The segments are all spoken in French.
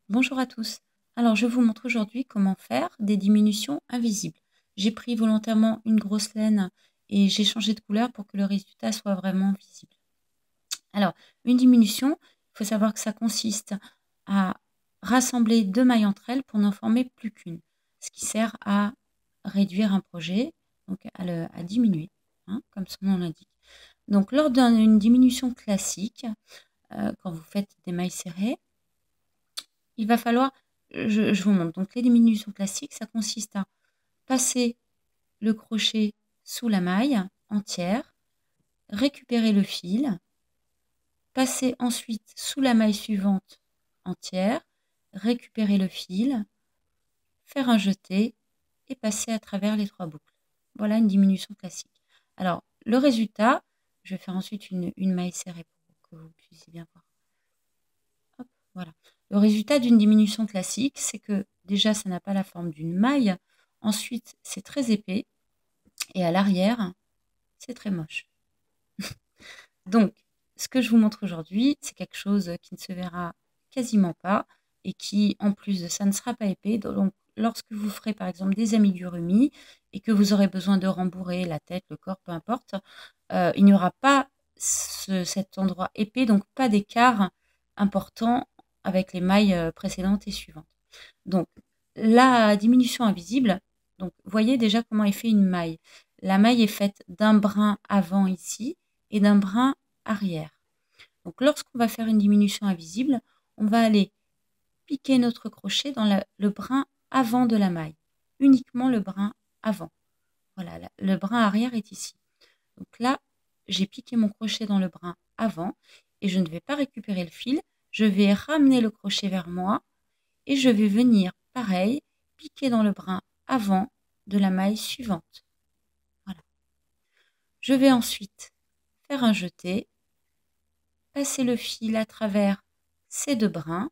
Bonjour à tous. Alors, je vous montre aujourd'hui comment faire des diminutions invisibles. J'ai pris volontairement une grosse laine et j'ai changé de couleur pour que le résultat soit vraiment visible. Alors, une diminution, il faut savoir que ça consiste à rassembler deux mailles entre elles pour n'en former plus qu'une, ce qui sert à réduire un projet, donc à diminuer, hein, comme son nom l'indique. Donc, lors d'une diminution classique, quand vous faites des mailles serrées, il va falloir, je vous montre. Donc, les diminutions classiques, ça consiste à passer le crochet sous la maille entière, récupérer le fil, passer ensuite sous la maille suivante entière, récupérer le fil, faire un jeté et passer à travers les trois boucles. Voilà une diminution classique. Alors, le résultat, je vais faire ensuite une maille serrée pour que vous puissiez bien voir. Hop, voilà. Le résultat d'une diminution classique, c'est que déjà, ça n'a pas la forme d'une maille. Ensuite, c'est très épais. Et à l'arrière, c'est très moche. Donc, ce que je vous montre aujourd'hui, c'est quelque chose qui ne se verra quasiment pas et qui, en plus de ça, ne sera pas épais. Donc, lorsque vous ferez, par exemple, des amigurumis et que vous aurez besoin de rembourrer la tête, le corps, peu importe, il n'y aura pas cet endroit épais, donc pas d'écart important avec les mailles précédentes et suivantes. Donc, la diminution invisible, donc voyez déjà comment est fait une maille. La maille est faite d'un brin avant ici et d'un brin arrière. Donc, lorsqu'on va faire une diminution invisible, on va aller piquer notre crochet dans le brin avant de la maille, uniquement le brin avant. Voilà, le brin arrière est ici. Donc là, j'ai piqué mon crochet dans le brin avant et je ne vais pas récupérer le fil. Je vais ramener le crochet vers moi et je vais venir, pareil, piquer dans le brin avant de la maille suivante. Voilà. Je vais ensuite faire un jeté, passer le fil à travers ces deux brins,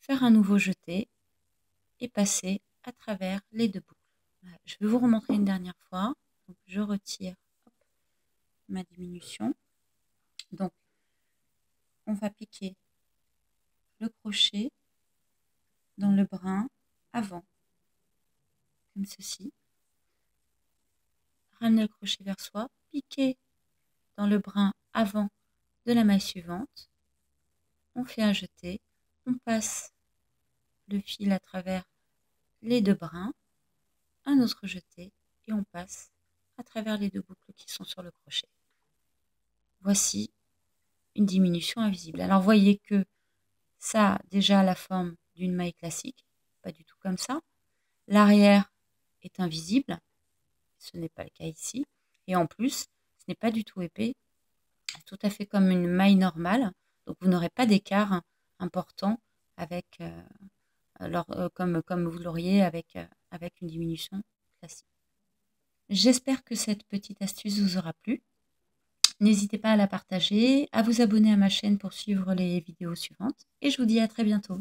faire un nouveau jeté et passer à travers les deux boucles. Voilà. Je vais vous remontrer une dernière fois. Donc, je retire ma diminution. Donc, on va piquer le crochet dans le brin avant, comme ceci. Ramener le crochet vers soi, piquer dans le brin avant de la maille suivante. On fait un jeté, on passe le fil à travers les deux brins, un autre jeté et on passe à travers les deux boucles qui sont sur le crochet. Voici une diminution invisible. Alors voyez que ça a déjà la forme d'une maille classique, pas du tout comme ça. L'arrière est invisible, ce n'est pas le cas ici. Et en plus, ce n'est pas du tout épais, c'est tout à fait comme une maille normale. Donc vous n'aurez pas d'écart important avec, comme vous l'auriez avec une diminution classique. J'espère que cette petite astuce vous aura plu. N'hésitez pas à la partager, à vous abonner à ma chaîne pour suivre les vidéos suivantes. Et je vous dis à très bientôt.